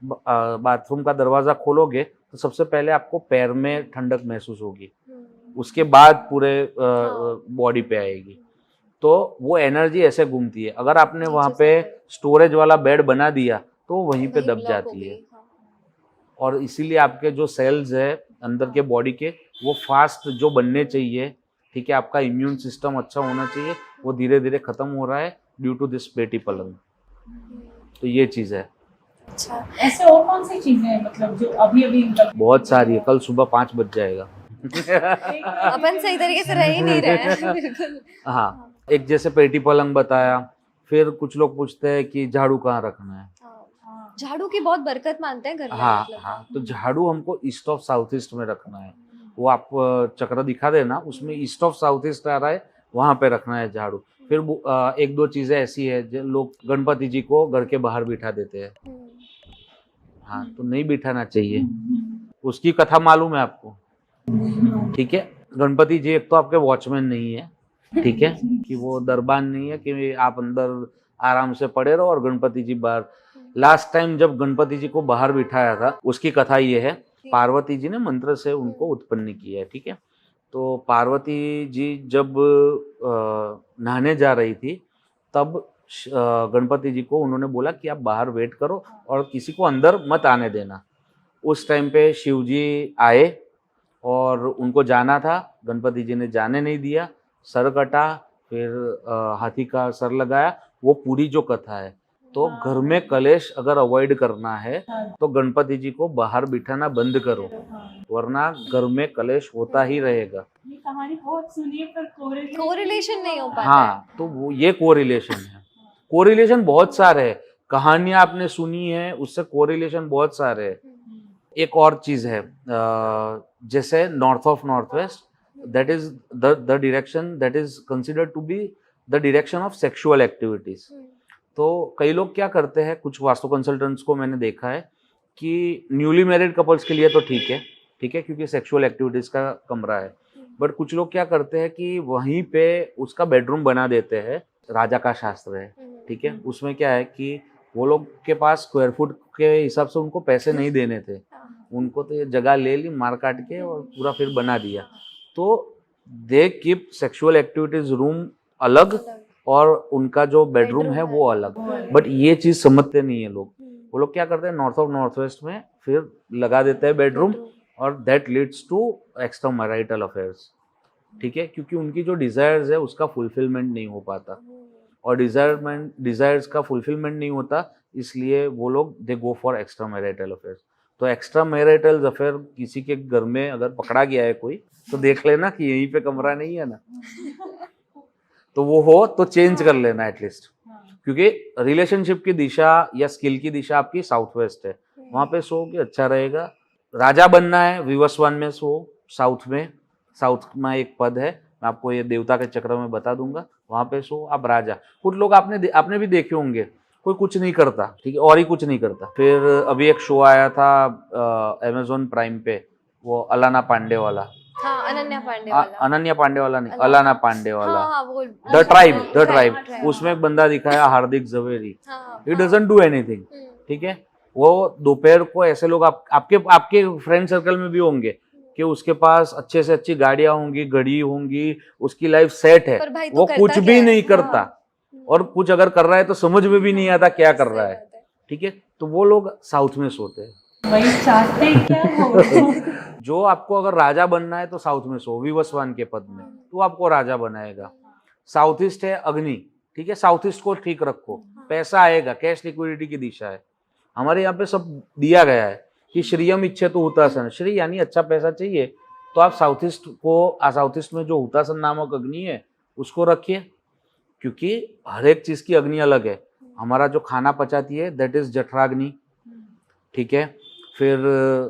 बाथरूम का दरवाजा खोलोगे तो सबसे पहले आपको पैर में ठंडक महसूस होगी, उसके बाद पूरे बॉडी पे आएगी। तो वो एनर्जी ऐसे घूमती है। अगर आपने वहाँ पे स्टोरेज वाला बेड बना दिया तो वहीं पे दब जाती है, और इसीलिए आपके जो सेल्स है अंदर के बॉडी के, वो फास्ट जो बनने चाहिए, ठीक है, आपका इम्यून सिस्टम अच्छा होना चाहिए, वो धीरे धीरे खत्म हो रहा है ड्यू टू दिस पेटी पलंग। तो ये चीज़ है। अच्छा। ऐसे और कौन सी चीजें हैं मतलब जो अभी अभी बहुत सारी है, कल सुबह 5 बज जाएगा। अपन सही तरीके से रह ही नहीं रहे हैं। बिल्कुल। हाँ, एक जैसे पेटी पलंग बताया। फिर कुछ लोग पूछते हैं कि झाड़ू कहाँ रखना है। झाड़ू की बहुत बरकत मानते हैं घर में, हाँ मतलब। हाँ, तो झाड़ू हमको ईस्ट ऑफ साउथ ईस्ट में रखना है। वो आप चक्र दिखा देना, उसमें ईस्ट ऑफ साउथ ईस्ट आ रहा है, वहाँ पे रखना है झाड़ू। फिर एक दो चीजें ऐसी है जो लोग गणपति जी को घर के बाहर बिठा देते हैं। हाँ, तो नहीं बिठाना चाहिए। उसकी कथा मालूम है आपको, ठीक है। गणपति जी एक तो आपके वॉचमैन नहीं है, ठीक है, कि वो दरबान नहीं है कि आप अंदर आराम से पड़े रहो और गणपति जी बाहर। लास्ट टाइम जब गणपति जी को बाहर बिठाया था, उसकी कथा ये है, पार्वती जी ने मंत्र से उनको उत्पन्न किया है, ठीक है। तो पार्वती जी जब नहाने जा रही थी, तब गणपति जी को उन्होंने बोला कि आप बाहर वेट करो और किसी को अंदर मत आने देना। उस टाइम पे शिव जी आए और उनको जाना था, गणपति जी ने जाने नहीं दिया, सर कटा, फिर हाथी का सर लगाया। वो पूरी जो कथा है। तो घर में कलेश अगर अवॉइड करना है तो गणपति जी को बाहर बिठाना बंद करो, वरना घर में कलेश होता ही रहेगा। ये कहानी बहुत सुनी है पर कोरिलेशन नहीं हो पाता। हाँ, तो वो ये कोरिलेशन है। कोरिलेशन बहुत सारे हैं, कहानियां आपने सुनी है, उससे कोरिलेशन बहुत सारे हैं। एक और चीज है, जैसे north of north west, that is the direction that is considered to be the direction of sexual activities. तो कई लोग क्या करते हैं, कुछ वास्तु कंसल्टेंट्स को मैंने देखा है कि न्यूली मैरिड कपल्स के लिए तो ठीक है, ठीक है, क्योंकि सेक्सुअल एक्टिविटीज का कमरा है। बट कुछ लोग क्या करते हैं कि वहीं पे उसका बेडरूम बना देते हैं, राजा का शास्त्र है, ठीक है। उसमें क्या है कि वो लोग के पास स्क्वायर फुट के हिसाब से उनको पैसे नहीं देने थे, उनको तो ये जगह ले ली मार काट के और पूरा फिर बना दिया। तो they keep sexual activities room अलग और उनका जो बेडरूम है वो अलग। बट ये चीज समझते नहीं है लोग। वो लोग क्या करते हैं, नॉर्थ ऑफ नॉर्थ वेस्ट में फिर लगा देते हैं बेडरूम, और that leads to extra marital affairs, ठीक है, क्योंकि उनकी जो डिजायर्स है उसका फुलफिलमेंट नहीं हो पाता, और डिजायर्स का फुलफिलमेंट नहीं होता, इसलिए वो लोग they go for extra marital affairs. तो एक्स्ट्रा मैरिटल अफेयर किसी के घर में अगर पकड़ा गया है कोई, तो देख लेना कि यहीं पे कमरा नहीं है ना, तो वो हो तो चेंज कर लेना एटलीस्ट, क्योंकि रिलेशनशिप की दिशा या स्किल की दिशा आपकी साउथ वेस्ट है, वहां पे सो के अच्छा रहेगा। राजा बनना है विवस्वान में सो, साउथ में एक पद है, मैं आपको ये देवता के चक्र में बता दूंगा, वहां पे सो आप राजा। कुछ लोग आपने भी देखे होंगे, कोई कुछ नहीं करता, ठीक है, और ही कुछ नहीं करता। फिर अभी एक शो आया था अमेज़न प्राइम पे, वो अलाना पांडे वाला, हाँ, अनन्या पांडे वाला नहीं, अलाना पांडे वाला, हाँ, वो द ट्राइब, उसमें एक बंदा दिखाया Hardik Jhaveri, he doesn't do anything, ठीक है। वो दोपहर को ऐसे लोग आपके फ्रेंड सर्कल में भी होंगे कि उसके पास अच्छे से अच्छी गाड़ियां होंगी, घड़ी होंगी, उसकी लाइफ सेट है, वो कुछ भी नहीं करता, और कुछ अगर कर रहा है तो समझ में भी नहीं आता क्या कर रहा है, ठीक है। तो वो लोग साउथ में सोते हैं। वही चाहते क्या हो। जो आपको अगर राजा बनना है तो साउथ में सो, विवस्वान के पद में, तो आपको राजा बनाएगा। साउथ ईस्ट है अग्नि, ठीक है, साउथ ईस्ट को ठीक रखो, पैसा आएगा, कैश लिक्विडिटी की दिशा है। हमारे यहाँ पे सब दिया गया है कि श्रीयम इच्छे तो हुतासन, श्री यानी अच्छा पैसा चाहिए तो आप साउथ ईस्ट में जो हुतासन नामक अग्नि है उसको रखिए, क्योंकि हर एक चीज की अग्नि अलग है। हमारा जो खाना पचाती है दैट इज जठराग्नि, ठीक है। फिर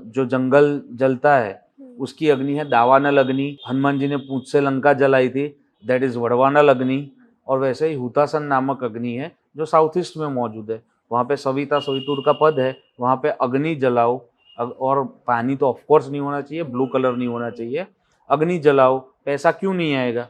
जो जंगल जलता है उसकी अग्नि है दावानल अग्नि। हनुमान जी ने पूंछ से लंका जलाई थी, दैट इज वड़वानल अग्नि। और वैसे ही हुतासन नामक अग्नि है जो साउथ ईस्ट में मौजूद है, वहाँ पे सविता सवितुर का पद है, वहाँ पे अग्नि जलाओ। और पानी तो ऑफकोर्स नहीं होना चाहिए, ब्लू कलर नहीं होना चाहिए, अग्नि जलाओ। पैसा क्यों नहीं आएगा?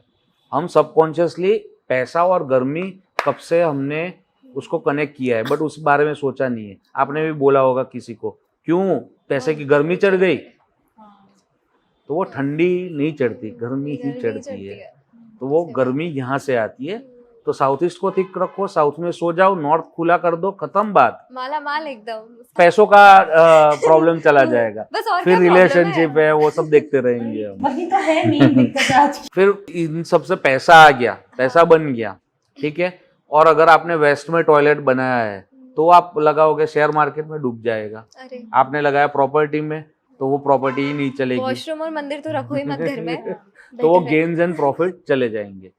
हम सबकॉन्शियसली पैसा और गर्मी कब से हमने उसको कनेक्ट किया है, बट उस बारे में सोचा नहीं है। आपने भी बोला होगा किसी को, क्यों पैसे की गर्मी चढ़ गई, तो वो ठंडी नहीं चढ़ती, गर्मी ही चढ़ती है। तो वो गर्मी यहाँ से आती है। तो साउथ ईस्ट को ठीक रखो, साउथ में सो जाओ, नॉर्थ खुला कर दो, खत्म बात, माला माल एकदम। पैसों का प्रॉब्लम चला जाएगा। बस और फिर रिलेशनशिप है वो सब देखते रहेंगे हम। वही तो है मेन दिक्कत आज। फिर इन सबसे पैसा आ गया, पैसा बन गया, ठीक है। और अगर आपने वेस्ट में टॉयलेट बनाया है तो आप लगाओगे शेयर मार्केट में डूब जाएगा। आपने लगाया प्रॉपर्टी में तो वो प्रॉपर्टी ही नहीं चलेगी। वॉशरूम और मंदिर तो रखो ही मत घर में। तो वो गेन्स एंड प्रॉफिट चले जाएंगे।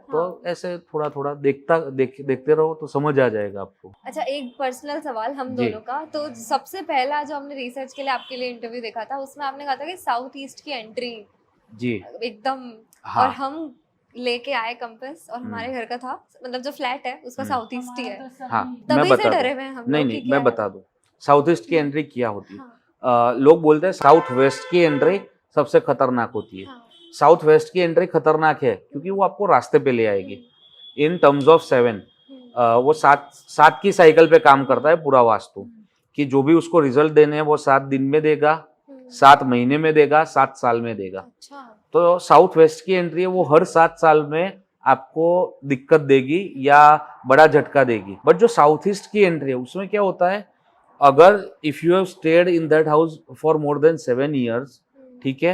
तो ऐसे थोड़ा थोड़ा देखते रहो तो समझ आ जाएगा आपको। अच्छा, एक पर्सनल सवाल हम दोनों का। तो सबसे पहला जो हमने रिसर्च के लिए आपके लिए इंटरव्यू देखा था, उसमें आपने कहा था कि साउथ ईस्ट की एंट्री जी एकदम, हाँ। और हम लेके आए कंपास और हमारे घर का था, मतलब जो फ्लैट है उसका साउथ ईस्ट ही है। हाँ, तभी से डरे हुए हैं हम। नहीं, मैं बता दूं साउथ ईस्ट की एंट्री क्या होती है। लोग बोलते हैं साउथ वेस्ट की एंट्री सबसे खतरनाक होती है। साउथ वेस्ट की एंट्री खतरनाक है क्योंकि वो आपको रास्ते पे ले आएगी। इन टर्म्स ऑफ 7 वो 7 की साइकिल पे काम करता है पूरा वास्तु, कि जो भी उसको रिजल्ट देने हैं वो 7 दिन में देगा, 7 महीने में देगा, 7 साल में देगा। तो साउथ वेस्ट की एंट्री है वो हर 7 साल में आपको दिक्कत देगी या बड़ा झटका देगी। बट जो साउथ ईस्ट की एंट्री है उसमें क्या होता है, अगर if you have stayed in that house for more than 7 years, ठीक है,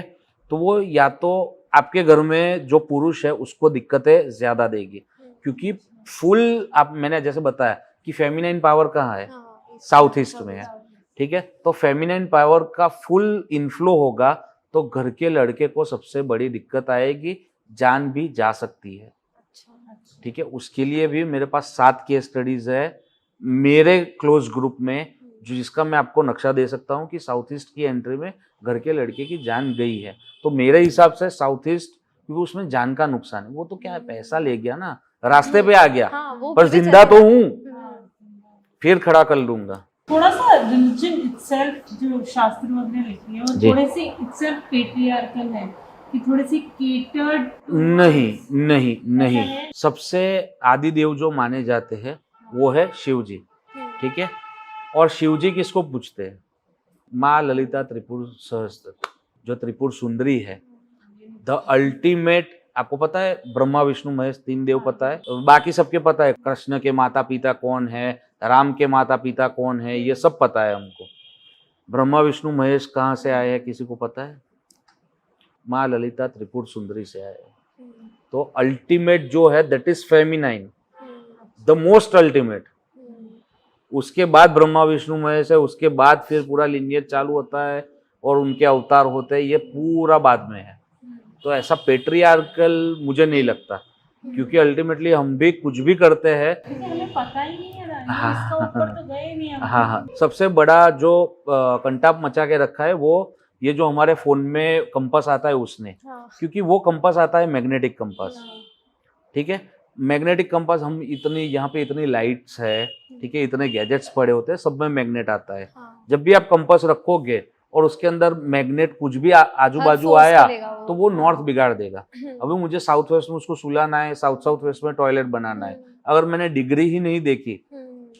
तो वो या तो आपके घर में जो पुरुष है उसको दिक्कतें ज्यादा देगी, क्योंकि फुल मैंने जैसे बताया कि फेमिनाइन पावर कहाँ है, साउथ ईस्ट में है, ठीक है। तो फेमिनाइन पावर का फुल इनफ्लो होगा तो घर के लड़के को सबसे बड़ी दिक्कत आएगी, जान भी जा सकती है, ठीक है। उसके लिए भी मेरे पास 7 केस स्टडीज है मेरे क्लोज ग्रुप में, जो जिसका मैं आपको नक्शा दे सकता हूँ कि साउथ ईस्ट की एंट्री में घर के लड़के की जान गई है। तो मेरे हिसाब से साउथ ईस्ट, क्योंकि उसमें जान का नुकसान है, वो तो क्या है, पैसा ले गया ना, रास्ते पे आ गया, पर जिंदा तो हूँ, फिर खड़ा कर लूंगा। थोड़ा सा रिलीजन इटसेल्फ जो शास्त्र वगैरह लिखी है वो जी। थोड़े से इटसेल्फ पेट्रियार्कल है कि थोड़े से केटर्ड नहीं नहीं नहीं, है? सबसे आदि देव जो माने जाते हैं वो है शिव जी, ठीक है। और शिव जी किसको पूछते हैं? माँ ललिता त्रिपुर सहस्त्र, जो त्रिपुर सुंदरी है, द अल्टीमेट। आपको पता है ब्रह्मा विष्णु महेश तीन देव पता है, बाकी सबके पता है कृष्ण के माता पिता कौन है, राम के माता पिता कौन है, ये सब पता है हमको। ब्रह्मा विष्णु महेश कहाँ से आए हैं किसी को पता है? माँ ललिता त्रिपुर सुंदरी से आए हैं। तो अल्टीमेट जो है that is feminine, the most ultimate. उसके बाद ब्रह्मा विष्णु महेश है, उसके बाद फिर पूरा लिनियज चालू होता है और उनके अवतार होते हैं, ये पूरा बाद में है। तो ऐसा पेट्रियार्कल मुझे नहीं लगता, क्योंकि अल्टीमेटली हम भी कुछ भी करते हैं। हमें पता ही नहीं है ना, हाँ, इसका ऊपर तो गए नहीं हम। हाँ हाँ, सबसे बड़ा जो कंटाप मचा के रखा है वो ये जो हमारे फोन में कंपास आता है उसने, क्योंकि वो कंपास आता है मैग्नेटिक कंपास, ठीक है। मैग्नेटिक कंपास हम इतनी यहाँ पे इतनी लाइट्स है, ठीक है, इतने गैजेट्स पड़े होते हैं, सब में मैग्नेट आता है। जब भी आप कंपास रखोगे और उसके अंदर मैग्नेट कुछ भी आजू बाजू आया तो वो नॉर्थ बिगाड़ देगा। अभी मुझे साउथ वेस्ट में उसको सुलाना है, साउथ वेस्ट में टॉयलेट बनाना है, अगर मैंने डिग्री ही नहीं देखी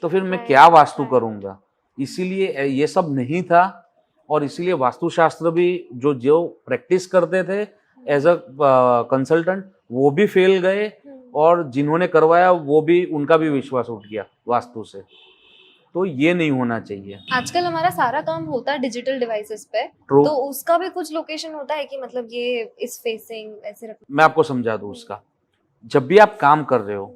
तो फिर मैं क्या वास्तु करूंगा? इसीलिए ये सब नहीं था, और इसीलिए वास्तुशास्त्र भी जो जो प्रैक्टिस करते थे एज अ कंसल्टेंट वो भी फेल गए, और जिन्होंने करवाया वो भी, उनका भी विश्वास उठ गया वास्तु से। तो ये नहीं होना चाहिए। आजकल हमारा सारा काम होता है डिजिटल डिवाइसेस पे, True. तो उसका भी कुछ लोकेशन होता है कि मतलब ये इस फेसिंग ऐसे रख। मैं आपको समझा दूं उसका। जब भी आप काम कर रहे हो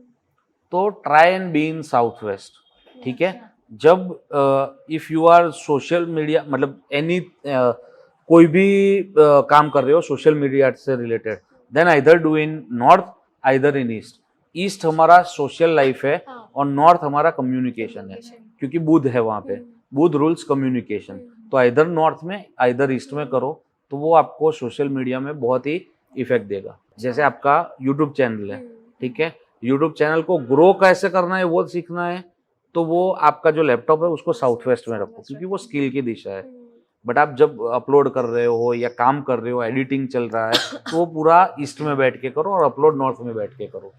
तो try and be in south west, ठीक है। जब if you are social media, मतलब एनी कोई भी काम कर रहे हो सोशल मीडिया से related, then either do in north either in east. East हमारा सोशल लाइफ है और नॉर्थ हमारा कम्युनिकेशन है, क्योंकि बुध है वहाँ पे, बुध रूल्स कम्युनिकेशन। तो आइदर नॉर्थ में आइदर ईस्ट में करो, तो वो आपको सोशल मीडिया में बहुत ही इफेक्ट देगा। जैसे आपका यूट्यूब चैनल है, ठीक है, यूट्यूब चैनल को ग्रो कैसे करना है वो सीखना है, तो वो आपका जो लैपटॉप है उसको साउथ वेस्ट में रखो, क्योंकि वो स्किल की दिशा है। बट आप जब अपलोड कर रहे हो या काम कर रहे हो, एडिटिंग चल रहा है, तो वो पूरा ईस्ट में बैठ के करो और अपलोड नॉर्थ में बैठ के करो।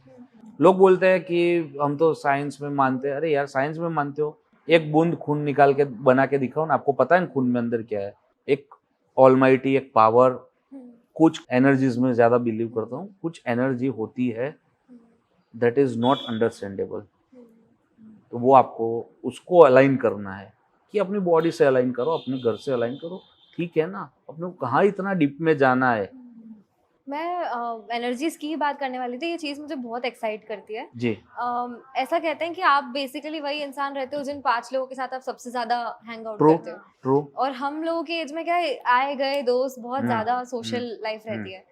लोग बोलते हैं कि हम तो साइंस में मानते हैं। अरे यार, साइंस में मानते हो, एक बूंद खून निकाल के बना के दिखाओ ना, आपको पता है खून में अंदर क्या है? एक ऑलमाइटी, एक पावर। कुछ एनर्जीज में ज्यादा बिलीव करता हूँ, कुछ एनर्जी होती है दैट इज नॉट अंडरस्टैंडेबल, तो वो आपको उसको अलाइन करना है कि अपनी बॉडी से अलाइन करो, अपने घर से अलाइन करो, ठीक है ना। अपने को कहाँ इतना डीप में जाना है। मैं एनर्जीज की ही बात करने वाली थी। ये चीज़ मुझे बहुत एक्साइट करती है जी। ऐसा कहते हैं कि आप बेसिकली वही इंसान रहते हो जिन 5 लोगों के साथ आप सबसे ज्यादा हैंग आउट ट्रू करते हो। ट्रू। और हम लोगों की एज में क्या है, आए गए दोस्त बहुत ज्यादा सोशल लाइफ रहती है,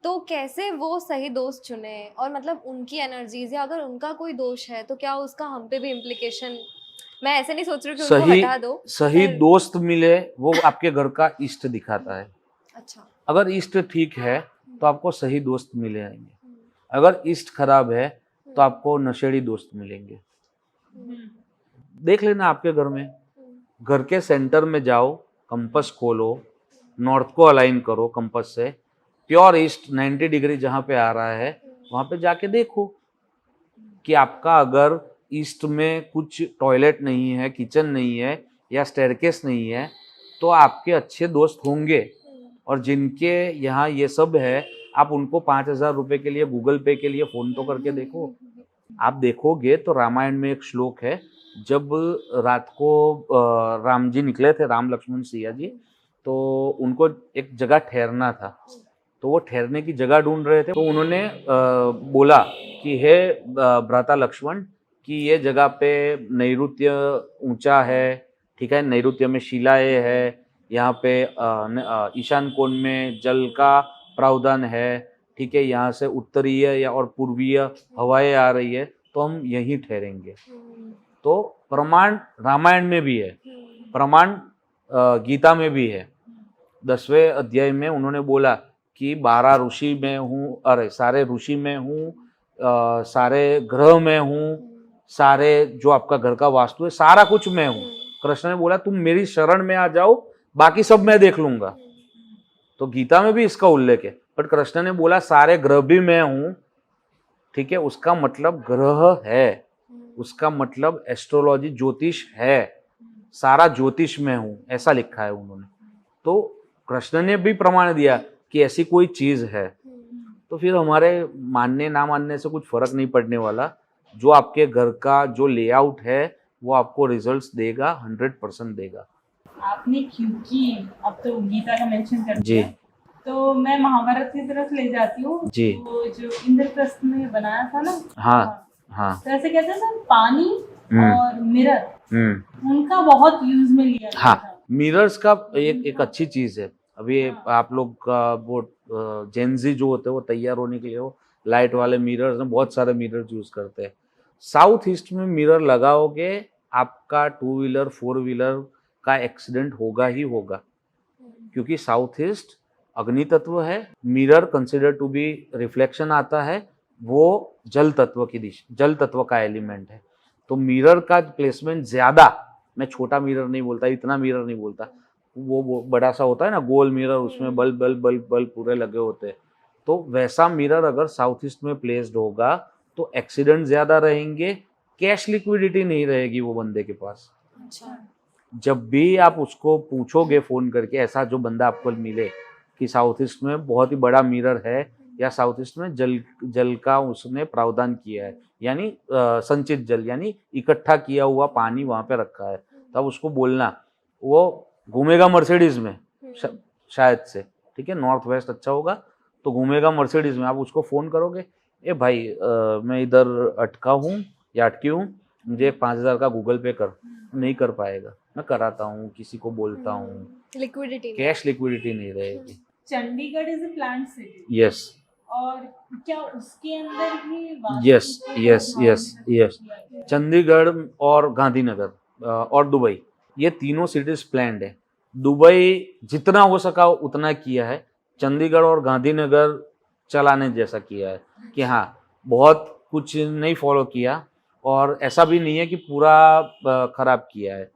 तो कैसे वो सही दोस्त चुने, और मतलब उनकी एनर्जीज, या अगर उनका कोई दोष है तो क्या उसका हम पे भी इम्प्लीकेशन। मैं ऐसे नहीं सोच रही कि उनको हटा दो। सही दोस्त मिले वो आपके घर का ईस्ट दिखाता है। अच्छा। अगर ईस्ट ठीक है तो आपको सही दोस्त मिले आएंगे, अगर ईस्ट खराब है तो आपको नशेड़ी दोस्त मिलेंगे। देख लेना आपके घर में, घर के सेंटर में जाओ, कंपास खोलो, नॉर्थ को अलाइन करो कंपास से, प्योर ईस्ट 90 डिग्री जहाँ पे आ रहा है वहाँ पे जाके देखो कि आपका अगर ईस्ट में कुछ टॉयलेट नहीं है, किचन नहीं है या स्टेयरकेस नहीं है, तो आपके अच्छे दोस्त होंगे। और जिनके यहाँ ये सब है, आप उनको 5,000 रुपये के लिए, गूगल पे के लिए फ़ोन तो करके देखो। आप देखोगे तो रामायण में एक श्लोक है, जब रात को राम जी निकले थे, राम लक्ष्मण सिया जी, तो उनको एक जगह ठहरना था, तो वो ठहरने की जगह ढूंढ रहे थे, तो उन्होंने बोला कि हे भ्राता लक्ष्मण, कि ये जगह पे नैऋत्य ऊंचा है, ठीक है, नैऋत्य में शिलाएं है, यहाँ पे ईशान कोण में जल का प्रावधान है, ठीक है, यहाँ से उत्तरीय या और पूर्वीय हवाएं आ रही है, तो हम यहीं ठहरेंगे। तो प्रमाण रामायण में भी है, प्रमाण गीता में भी है। 10वें अध्याय में उन्होंने बोला कि 12 ऋषि में हूँ, अरे सारे ऋषि में हूँ, सारे ग्रह में हूँ, सारे जो आपका घर का वास्तु है, सारा कुछ मैं हूँ, कृष्ण ने बोला तुम मेरी शरण में आ जाओ, बाकी सब मैं देख लूंगा। तो गीता में भी इसका उल्लेख है। बट कृष्ण ने बोला सारे ग्रह भी मैं हूं, ठीक है, उसका मतलब ग्रह है, उसका मतलब एस्ट्रोलॉजी ज्योतिष है, सारा ज्योतिष में हूं, ऐसा लिखा है उन्होंने। तो कृष्ण ने भी प्रमाण दिया कि ऐसी कोई चीज है। तो फिर हमारे मानने ना मानने से कुछ फर्क नहीं पड़ने वाला। जो आपके घर का जो लेआउट है वो आपको रिजल्ट्स देगा, 100% देगा। आपने क्योंकि अब तो गीता का मेंशन कर जी दिया, तो मैं महाभारत की तरफ ले जाती हूँ। जी। तो जो इंद्रप्रस्थ में बनाया था ना, हाँ हाँ। तो ऐसे कहते हैं ना, पानी और मिरर, उनका बहुत यूज में लिया गया हाँ, था। मिरर्स का एक अच्छी चीज है। अभी आप लोग का वो जेनजी जो होते हैं वो तैयार होने के लिए वो लाइट वाले मिरर्स में बहुत सारे मिरर यूज करते हैं। साउथ ईस्ट में मिरर लगाओगे, आपका 2 व्हीलर 4 व्हीलर का एक्सीडेंट होगा ही होगा, क्योंकि साउथ ईस्ट अग्नि तत्व है। Mirror consider to be reflection आता है, वो जल तत्व की दिशा, जल तत्व का एलिमेंट है। तो मिरर का प्लेसमेंट ज्यादा, मैं छोटा मिरर नहीं बोलता, इतना मिरर नहीं बोलता, वो बड़ा सा होता है ना गोल मिरर, उसमें बल्ब बल्ब बल्ब बल्ब पूरे लगे होते हैं। तो वैसा मिरर अगर साउथ ईस्ट में प्लेस्ड होगा तो एक्सीडेंट ज्यादा रहेंगे, कैश लिक्विडिटी नहीं रहेगी वो बंदे के पास। अच्छा। जब भी आप उसको पूछोगे फोन करके, ऐसा जो बंदा आपको मिले कि साउथ ईस्ट में बहुत ही बड़ा मिरर है या साउथ ईस्ट में जल का उसने प्रावधान किया है, यानी संचित जल यानी इकट्ठा किया हुआ पानी वहां पे रखा है, तब उसको बोलना। वो घूमेगा मर्सिडीज में शायद से, ठीक है, नॉर्थ वेस्ट अच्छा होगा तो घूमेगा मर्सिडीज में। आप उसको फोन करोगे, ए भाई मैं इधर अटका हूँ या अटकी हूँ, मुझे 5,000 का गूगल पे कर, नहीं कर पाएगा। मैं कराता हूँ, किसी को बोलता हूँ, लिक्विडिटी, कैश लिक्विडिटी नहीं रहेगी। Chandigarh is a plant city. Yes. और क्या उसके अंदर भी yes yes yes yes. Chandigarh और गांधीनगर और दुबई, ये तीनों सिटीज प्लान्ड है। दुबई जितना हो सका उतना किया है, चंडीगढ़ और गांधीनगर चलाने जैसा किया है कि हाँ बहुत कुछ नहीं फॉलो किया, और ऐसा भी नहीं है कि पूरा खराब किया है।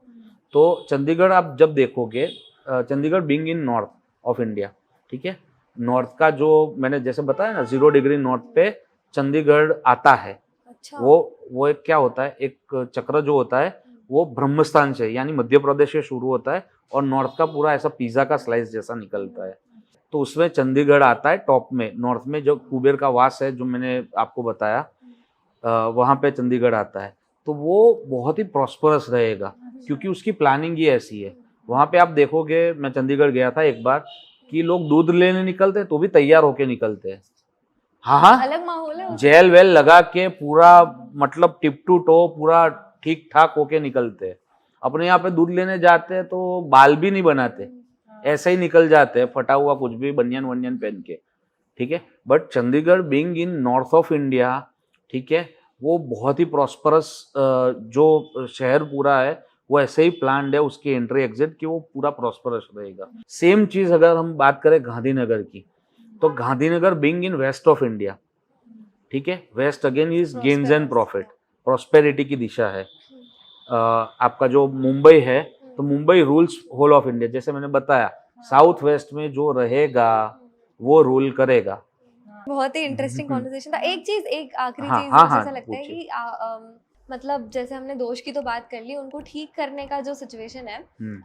तो चंडीगढ़ आप जब देखोगे, Chandigarh being in north of India, ठीक है, नॉर्थ का जो मैंने जैसे बताया ना 0 डिग्री नॉर्थ पे चंडीगढ़ आता है। अच्छा। वो एक क्या होता है, एक चक्र जो होता है वो ब्रह्मस्थान से यानी मध्य प्रदेश से शुरू होता है और नॉर्थ का पूरा ऐसा पिज्जा का स्लाइस जैसा निकलता है। तो उसमें चंडीगढ़ आता है टॉप में, नॉर्थ में जो कुबेर का वास है जो मैंने आपको बताया, वहाँ पे चंडीगढ़ आता है। तो वो बहुत ही प्रॉस्परस रहेगा क्योंकि उसकी प्लानिंग ही ऐसी है। वहाँ पे आप देखोगे, मैं चंडीगढ़ गया था एक बार, कि लोग दूध लेने निकलते तो भी तैयार होके निकलते हैं। हाँ, अलग माहौल है। जेल वेल लगा के पूरा, मतलब टिप टू टो पूरा ठीक ठाक होके निकलते हैं। अपने यहाँ पे दूध लेने जाते हैं तो बाल भी नहीं बनाते, ऐसे ही निकल जाते हैं फटा हुआ कुछ भी बनियान वनियान पहन के, ठीक है। But Chandigarh being in north of India, ठीक है, वो बहुत ही प्रॉस्परस जो शहर पूरा है वो ऐसे ही प्लान्ड है, उसकी एंट्री एग्जिट कि वो पूरा प्रॉस्परस रहेगा। सेम चीज अगर हम बात करें गांधीनगर की, तो Gandhinagar being in west of India, ठीक है, west again is gains and profit, prosperity की दिशा है। आपका जो मुंबई है, तो Mumbai rules whole of India, जैसे मैंने बताया साउथ वेस्ट में जो रहेगा वो रूल करेगा। बहुत ही इंटरेस्टिंग कॉन्वर्सेशन था। एक चीज, एक आखिरी हाँ, चीज हाँ, मुझे हाँ, ऐसा लगता है पूछिए। कि मतलब जैसे हमने दोष की तो बात कर ली, उनको ठीक करने का जो सिचुएशन है,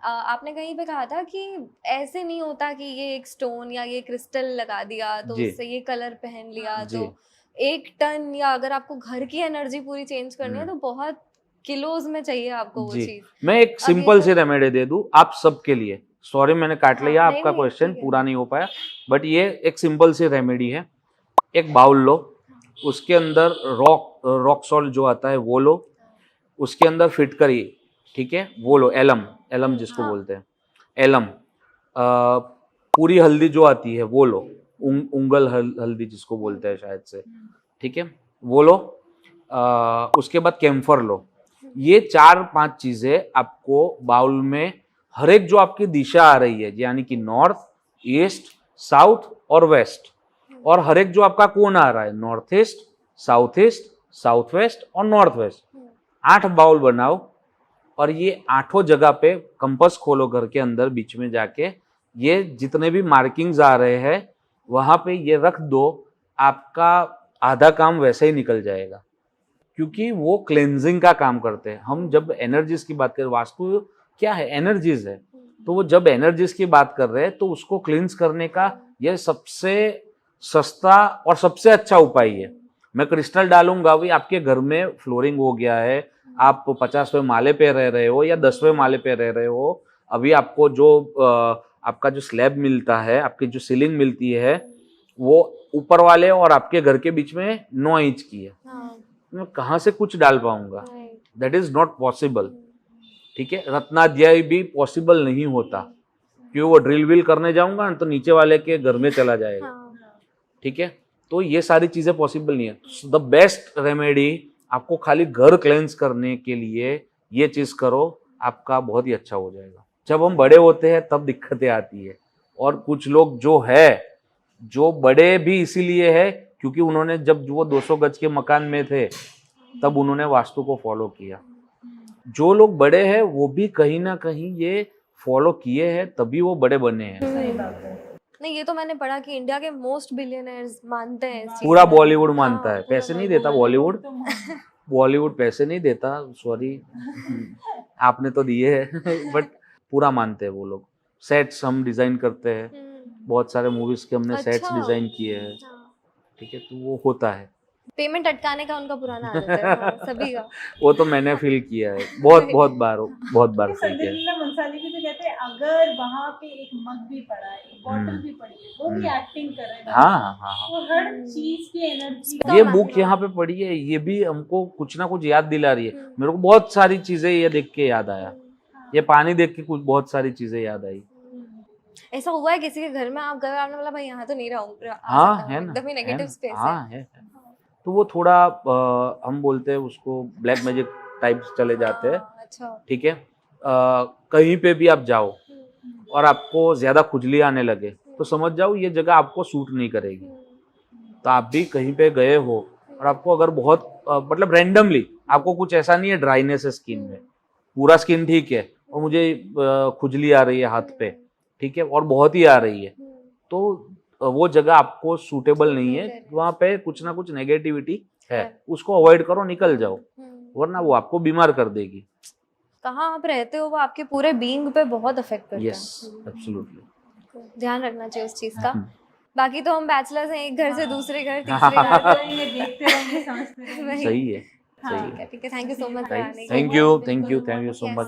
आपने कहीं पे कहा था कि ऐसे नहीं होता कि ये एक स्टोन या ये क्रिस्टल लगा दिया तो जी। उससे ये कलर पहन लिया जी। तो 1 टन, या अगर आपको घर की एनर्जी पूरी चेंज करनी है तो बहुत किलोज में चाहिए आपको वो जी, चीज। मैं एक अब ये सिंपल तो- सी रेमेडी दे दूं आप सबके लिए। सॉरी मैंने काट हाँ, लिया नहीं, आपका नहीं, क्वेश्चन, ठीक है। पूरा नहीं हो पाया, बट ये एक सिंपल सी रेमेडी है। एक बाउल लो, उसके अंदर रॉक सॉल्ट जो आता है वो लो, उसके अंदर फिटकरी, ठीक है, वो लो, एलम जिसको हाँ। बोलते हैं, एलम। पूरी हल्दी जो आती है वो लो, उंगल हल्दी जिसको बोलते हैं शायद से, ठीक है, वो लो। उसके बाद कैम्फर लो। ये 4-5 चीजें आपको बाउल में, हर एक जो आपकी दिशा आ रही है यानी कि नॉर्थ, ईस्ट, साउथ और वेस्ट, और हर एक जो आपका कोण आ रहा है, नॉर्थ ईस्ट, साउथ वेस्ट और नॉर्थ वेस्ट, 8 बाउल बनाओ, और ये 8 जगह पे कंपास खोलो घर के अंदर बीच में जाके, ये जितने भी मार्किंग्स आ रहे हैं वहां पे ये रख दो, आपका आधा काम वैसे ही निकल जाएगा, क्योंकि वो क्लेंजिंग का काम करते हैं। हम जब एनर्जीज की बात करें, वास्तु क्या है, एनर्जीज है, तो वो जब एनर्जीज की बात कर रहे हैं तो उसको क्लींस करने का ये सबसे सस्ता और सबसे अच्छा उपाय है। मैं क्रिस्टल डालूंगा, भी आपके घर में फ्लोरिंग हो गया है, आप 50वें माले पे रह रहे हो या 10वें माले पे रह रहे हो, अभी आपको जो आपका जो स्लैब मिलता है, आपकी जो सीलिंग मिलती है, वो ऊपर वाले और आपके घर के बीच में 9 इंच की है। मैं कहाँ से कुछ डाल पाऊंगा? That is not possible. ठीक है, रत्नाध्याय भी पॉसिबल नहीं होता, क्यों? वो ड्रिल विल करने जाऊंगा तो नीचे वाले के घर में चला जाएगा। ठीक है, तो ये सारी चीजें पॉसिबल नहीं है। द बेस्ट रेमेडी, आपको खाली घर क्लेंस करने के लिए ये चीज करो, आपका बहुत ही अच्छा हो जाएगा। जब हम बड़े होते हैं तब दिक्कतें आती है, और कुछ लोग जो बड़े भी इसीलिए है क्योंकि उन्होंने जब वो 200 गज के मकान में थे तब उन्होंने वास्तु को फॉलो किया। जो लोग बड़े हैं वो भी कहीं ना कहीं ये फॉलो किए हैं, तभी वो बड़े बने हैं। सही बात है। नहीं, ये तो मैंने पढ़ा कि इंडिया के मोस्ट बिलियनर्स मानते हैं इस चीज पूरा को। बॉलीवुड मानता हाँ, है, पूरा पैसे नहीं देता बॉलीवुड। बॉलीवुड पैसे नहीं देता, सॉरी आपने तो दिए हैं बट पूरा मानते हैं वो लोग। सेट्स हम डिजाइन करते हैं, बहुत सारे मूवीज के हमने सेट्स अच्छा। डिजाइन किए हैं। ठीक है, तो वो होता है। पेमेंट अटकाने का उनका पुराना आदत है, हाँ, सभी का। वो तो मैंने फील किया है बहुत बार क्योंकि फील किया है। संजय मंसाली भी तो कहते हैं, अगर वहाँ पे एक मग भी पड़ा है, एक बॉटल भी पड़ी है, वो भी एक्टिंग कर रहे हैं। हाँ। वो हर चीज की एनर्जी। ये बुक यहाँ पे पढ़ी है, ये भी हमको कुछ ना कुछ याद दिला रही है। मेरे को बहुत सारी चीजें ये देख के याद आया, ये पानी देख के कुछ बहुत सारी चीजें याद आई। ऐसा हुआ है किसी के घर में आप गए, आपने बोला भाई यहाँ तो नहीं रहूंगा? हाँ है ना, एकदम ही नेगेटिव स्पेस है। हाँ है। तो वो थोड़ा हम बोलते हैं उसको ब्लैक मैजिक टाइप चले जाते हैं। अच्छा। ठीक है, कहीं पे भी आप जाओ और आपको ज्यादा खुजली आने लगे तो समझ जाओ ये जगह आपको सूट नहीं करेगी। तो आप भी कहीं पे गए हो और आपको अगर बहुत मतलब रैंडमली आपको कुछ ऐसा नहीं है, ड्राइनेस है स्किन में, पूरा स्किन ठीक है और मुझे खुजली आ रही है हाथ पे, ठीक है, और बहुत ही आ रही है, तो वो जगह आपको सूटेबल नहीं है, वहाँ पे कुछ ना कुछ नेगेटिविटी है, उसको अवॉइड करो, निकल जाओ, वरना वो आपको बीमार कर देगी। कहाँ आप रहते हो वो आपके पूरे बीइंग पे बहुत अफेक्ट करता है। Yes, absolutely. ध्यान रखना चाहिए उस चीज का। बाकी तो हम बैचलर्स हैं, एक घर से दूसरे घर, तीसरे घर। देखते रहेंगे, समझते रहेंगे। सही है, सही ठीक है, थैंक यू सो मच। है। Thank you so much.